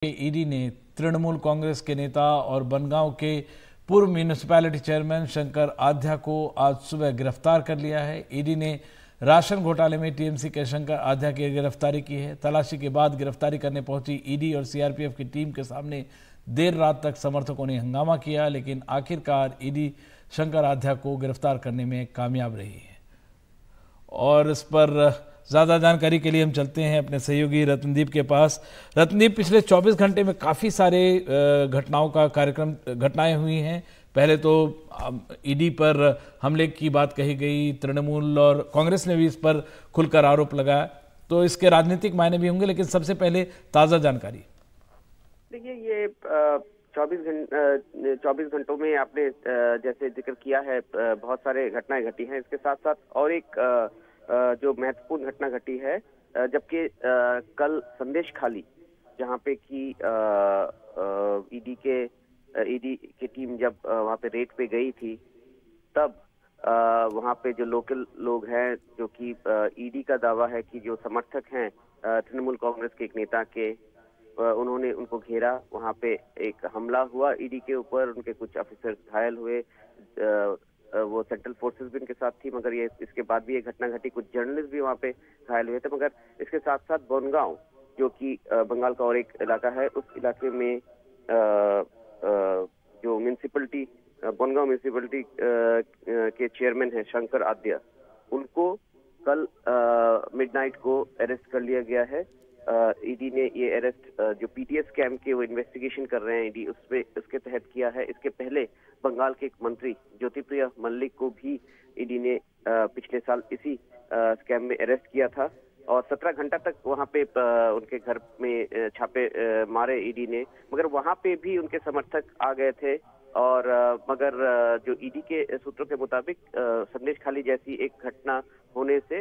ED ने तृणमूल कांग्रेस के नेता और बनगांव के पूर्व म्यूनिसिपैलिटी चेयरमैन शंकर आध्या को आज सुबह गिरफ्तार कर लिया है। ईडी ने राशन घोटाले में टीएमसी के शंकर आध्या की गिरफ्तारी की है। तलाशी के बाद गिरफ्तारी करने पहुंची ईडी और सीआरपीएफ की टीम के सामने देर रात तक समर्थकों ने हंगामा किया, लेकिन आखिरकार ईडी शंकर आध्या को गिरफ्तार करने में कामयाब रही है। और इस पर ज़्यादा जानकारी के लिए हम चलते हैं अपने सहयोगी रत्नदीप के पास। रत्नदीप, पिछले 24 घंटे में काफ़ी सारे घटनाएं हुई हैं। पहले तो ईडी पर हमले की बात कही गई, तृणमूल और कांग्रेस ने भी इस पर खुलकर आरोप लगाया, तो इसके राजनीतिक मायने भी होंगे, लेकिन सबसे पहले ताज़ा जानकारी। देखिए, ये 24 घंटों में आपने जैसे जिक्र किया है, बहुत सारे घटनाएं घटी हैं। इसके साथ साथ और एक जो महत्वपूर्ण घटना घटी है, जबकि कल संदेश खाली, जहां पे कि ईडी की टीम जब वहां पे रेड पे गई थी, तब वहां पे जो लोकल लोग हैं, जो कि ईडी का दावा है कि जो समर्थक हैं तृणमूल कांग्रेस के एक नेता के, उन्होंने उनको घेरा। वहां पे एक हमला हुआ ईडी के ऊपर, उनके कुछ ऑफिसर घायल हुए। वो सेंट्रल फोर्सेस भी उनके साथ थी, मगर ये इसके बाद भी एक घटना घटी, कुछ जर्नलिस्ट भी वहाँ पे घायल हुए थे। मगर इसके साथ साथ बनगांव, जो कि बंगाल का और एक इलाका है, उस इलाके में जो म्यूनिसिपैलिटी बनगांव म्यूनिसिपैलिटी के चेयरमैन है शंकर आध्या, उनको कल मिडनाइट को अरेस्ट कर लिया गया है। ईडी ने ये अरेस्ट जो पीटीएस स्कैम के वो इन्वेस्टिगेशन कर रहे हैं ईडी, उसके तहत किया है। इसके पहले बंगाल के एक मंत्री ज्योतिप्रिया मल्लिक को भी ईडी ने पिछले साल इसी स्कैम में अरेस्ट किया था, और 17 घंटा तक वहां पे उनके घर में छापे मारे ईडी ने, मगर वहां पे भी उनके समर्थक आ गए थे। और मगर जो ईडी के सूत्रों के मुताबिक संदेश खाली जैसी एक घटना होने से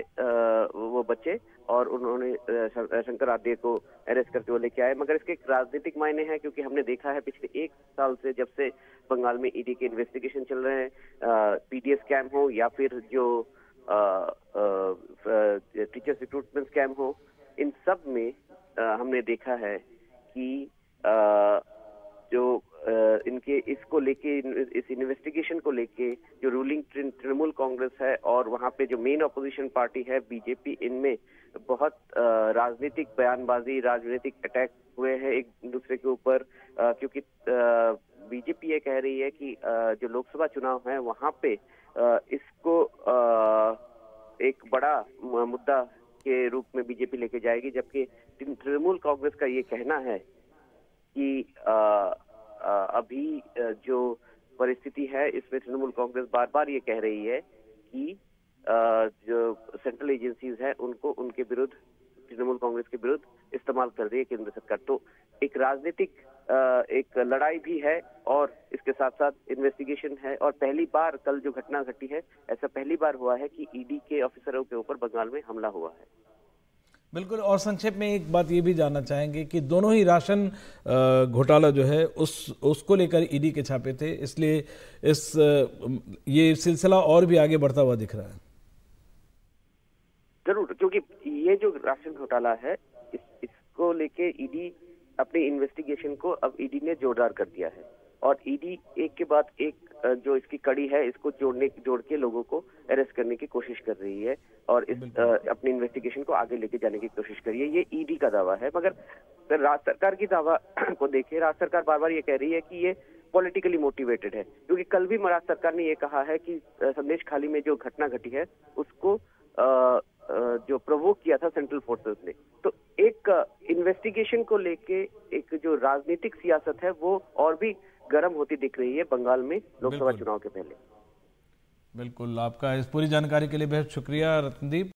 वो बचे और उन्होंने शंकर आध्या को अरेस्ट करके वो लेके आए। मगर इसके एक राजनीतिक मायने हैं, क्योंकि हमने देखा है पिछले 1 साल से, जब से बंगाल में ईडी के इन्वेस्टिगेशन चल रहे हैं, पीटीएस स्कैम हो या फिर जो टीचर्स रिक्रूटमेंट स्कैम हो, इन सब में हमने देखा है कि जो इनके इसको लेके, इस इन्वेस्टिगेशन को लेके जो रूलिंग तृणमूल कांग्रेस है और वहां पे जो मेन ऑपोजिशन पार्टी है बीजेपी, इनमें बहुत राजनीतिक बयानबाजी, राजनीतिक अटैक हुए हैं एक दूसरे के ऊपर, क्योंकि बीजेपी ये कह रही है कि जो लोकसभा चुनाव है वहां पे इसको एक बड़ा मुद्दा के रूप में बीजेपी लेके जाएगी, जबकि तृणमूल कांग्रेस का ये कहना है कि अभी जो परिस्थिति है इसमें तृणमूल कांग्रेस बार बार ये कह रही है कि जो सेंट्रल एजेंसीज हैं उनको उनके विरुद्ध, तृणमूल कांग्रेस के विरुद्ध इस्तेमाल कर रही है केंद्र सरकार। तो एक राजनीतिक एक लड़ाई भी है और इसके साथ साथ इन्वेस्टिगेशन है। और पहली बार कल जो घटना घटी है, ऐसा पहली बार हुआ है कि ईडी के ऑफिसरों के ऊपर बंगाल में हमला हुआ है। बिल्कुल। और संक्षेप में एक बात ये भी जानना चाहेंगे कि दोनों ही राशन घोटाला जो है उसको लेकर ईडी के छापे थे, इसलिए ये सिलसिला और भी आगे बढ़ता हुआ दिख रहा है। जरूर, क्योंकि ये जो राशन घोटाला है, इसको लेके ईडी अपनी इन्वेस्टिगेशन को अब ईडी ने जोरदार कर दिया है, और ईडी एक के बाद एक जो इसकी कड़ी है, इसको जोड़ के लोगों को अरेस्ट करने की कोशिश कर रही है और इस अपनी इन्वेस्टिगेशन को आगे लेके जाने की कोशिश कर रही है। ये ईडी का दावा है। मगर राज्य सरकार की दावा को देखें, राज्य सरकार बार बार ये कह रही है कि ये पॉलिटिकली मोटिवेटेड है, क्योंकि कल भी राज्य सरकार ने ये कहा है कि संदेश खाली में जो घटना घटी है उसको जो प्रोवोक किया था सेंट्रल फोर्सेस ने। तो एक इन्वेस्टिगेशन को लेके एक जो राजनीतिक सियासत है वो और भी गर्म होती दिख रही है बंगाल में लोकसभा चुनाव के पहले। बिल्कुल। आपका इस पूरी जानकारी के लिए बेहद शुक्रिया रत्नदीप।